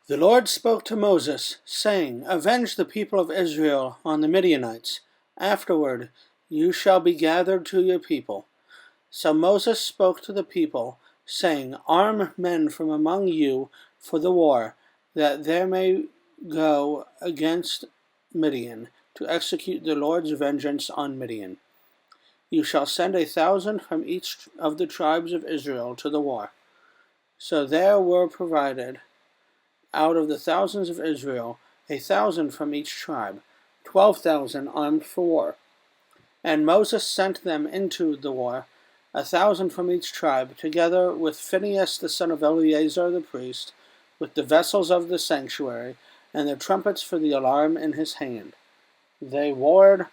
The Lord spoke to Moses, saying, Avenge the people of Israel on the Midianites. Afterward you shall be gathered to your people. So Moses spoke to the people, saying, Arm men from among you for the war, that there may go against Midian, to execute the Lord's vengeance on Midian. You shall send 1,000 from each of the tribes of Israel to the war. So there were provided out of the thousands of Israel 1,000 from each tribe, 12,000 armed for war. And Moses sent them into the war, 1,000 from each tribe, together with Phinehas the son of Eleazar the priest, with the vessels of the sanctuary, and the trumpets for the alarm in his hand. They warred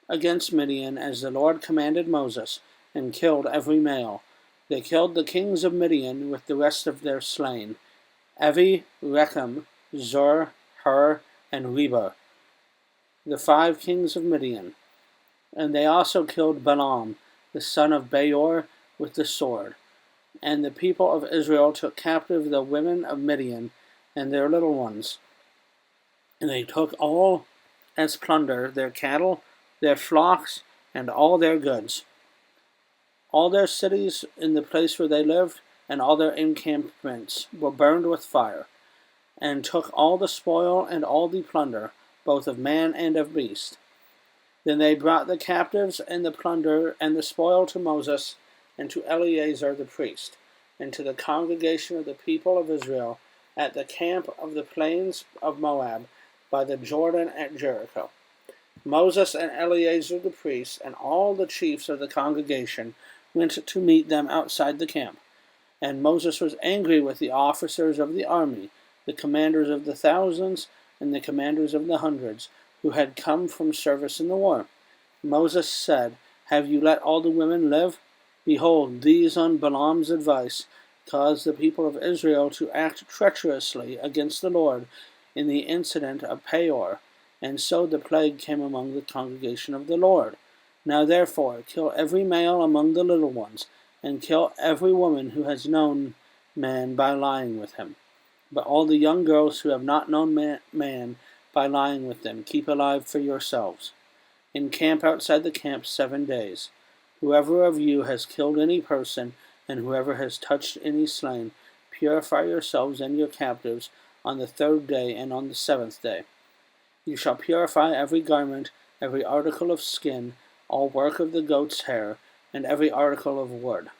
against Midian as the Lord commanded Moses, and killed every male. They killed the kings of Midian with the rest of their slain, Evi, Rechem, Zur, Hur, and Reba, the 5 kings of Midian. And they also killed Balaam, the son of Beor, with the sword. And the people of Israel took captive the women of Midian and their little ones. And they took all as plunder their cattle, their flocks, and all their goods, all their cities in the place where they lived, and all their encampments were burned with fire, and took all the spoil and all the plunder, both of man and of beast. Then they brought the captives and the plunder and the spoil to Moses and to Eleazar the priest, and to the congregation of the people of Israel at the camp of the plains of Moab by the Jordan at Jericho. Moses and Eleazar the priest and all the chiefs of the congregation went to meet them outside the camp. And Moses was angry with the officers of the army, the commanders of the thousands and the commanders of the hundreds, who had come from service in the war. Moses said, Have you let all the women live? Behold, these on Balaam's advice caused the people of Israel to act treacherously against the Lord in the incident of Peor, and so the plague came among the congregation of the Lord. Now therefore, kill every male among the little ones, and kill every woman who has known man by lying with him. But all the young girls who have not known man by lying with them, keep alive for yourselves. Encamp outside the camp 7 days. Whoever of you has killed any person, and whoever has touched any slain, purify yourselves and your captives on the 3rd day and on the 7th day. You shall purify every garment, every article of skin, all work of the goat's hair, and every article of wood.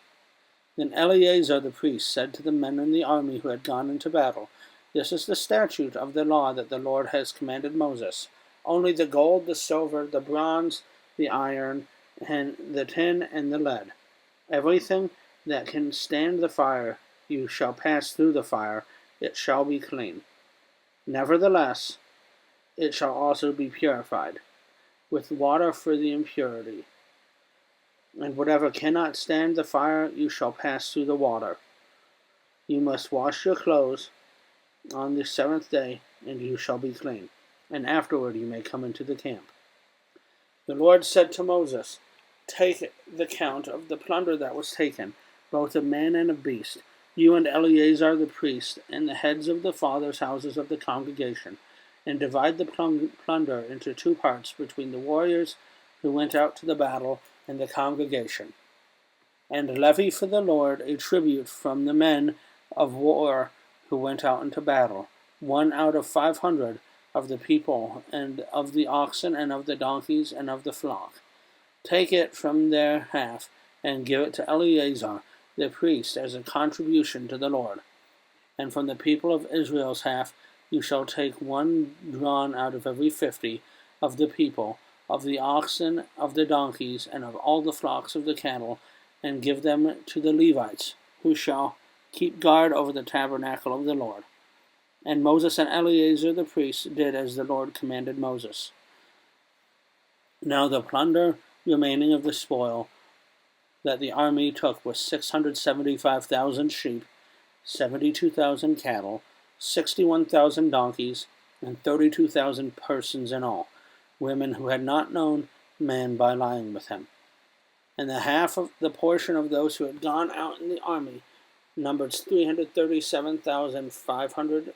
Then Eleazar the priest said to the men in the army who had gone into battle, This is the statute of the law that the Lord has commanded Moses. Only the gold, the silver, the bronze, the iron, and the tin, and the lead. Everything that can stand the fire, you shall pass through the fire, it shall be clean. Nevertheless, it shall also be purified, with water for the impurity. And whatever cannot stand the fire, you shall pass through the water. You must wash your clothes on the 7th day, and you shall be clean. And afterward you may come into the camp. The Lord said to Moses, Take the count of the plunder that was taken, both of man and of beast, you and Eleazar the priest, and the heads of the fathers' houses of the congregation, and divide the plunder into 2 parts between the warriors who went out to the battle and the congregation. And levy for the Lord a tribute from the men of war who went out into battle, 1 out of 500 of the people, and of the oxen, and of the donkeys, and of the flock. Take it from their half, and give it to Eleazar the priest as a contribution to the Lord. And from the people of Israel's half you shall take 1 drawn out of every 50 of the people, of the oxen, of the donkeys, and of all the flocks of the cattle, and give them to the Levites, who shall keep guard over the tabernacle of the Lord. And Moses and Eleazar the priest did as the Lord commanded Moses. Now the plunder remaining of the spoil that the army took was 675,000 sheep, 72,000 cattle, 61,000 donkeys, and 32,000 persons in all, women who had not known man by lying with him. And the half of the portion of those who had gone out in the army numbered 337,500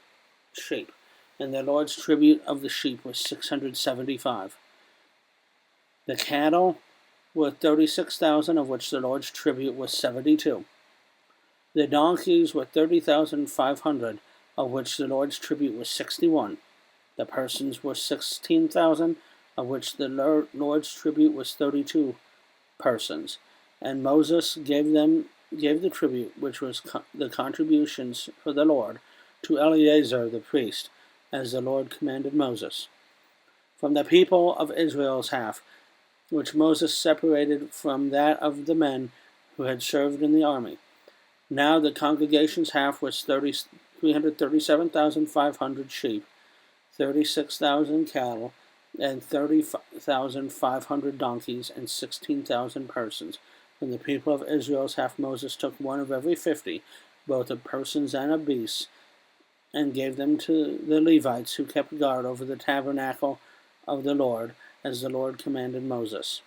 sheep, and the Lord's tribute of the sheep was 675. The cattle were 36,000, of which the Lord's tribute was 72. The donkeys were 30,500, of which the Lord's tribute was 61. The persons were 16,000, of which the Lord's tribute was 32 persons. And Moses gave the tribute, which was the contributions for the Lord, to Eleazar the priest, as the Lord commanded Moses. From the people of Israel's half, which Moses separated from that of the men who had served in the army. Now the congregation's half was 337,500 sheep, 36,000 cattle, and 30,500 donkeys, and 16,000 persons. From the people of Israel's half, Moses took one of every 50, both of persons and of beasts, and gave them to the Levites who kept guard over the tabernacle of the Lord, as the Lord commanded Moses.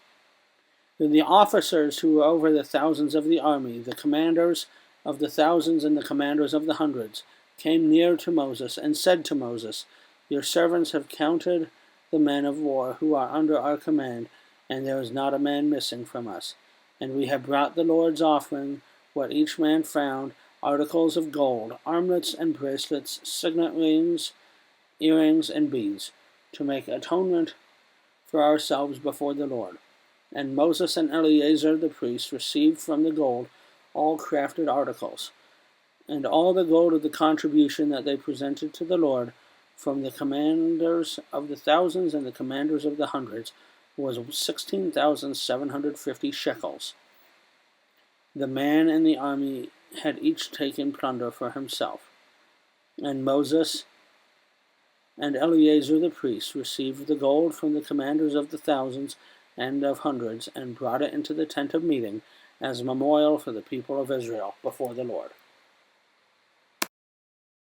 Then the officers who were over the thousands of the army, the commanders of the thousands and the commanders of the hundreds, came near to Moses and said to Moses, Your servants have counted the men of war who are under our command, and there is not a man missing from us. And we have brought the Lord's offering, what each man found, articles of gold, armlets and bracelets, signet rings, earrings, and beads, to make atonement for ourselves before the Lord. And Moses and Eleazar the priest received from the gold all crafted articles, and all the gold of the contribution that they presented to the Lord from the commanders of the thousands and the commanders of the hundreds was 16,750 shekels. The man in the army had each taken plunder for himself. And Moses and Eleazar the priest received the gold from the commanders of the thousands and of hundreds, and brought it into the tent of meeting as a memorial for the people of Israel before the Lord.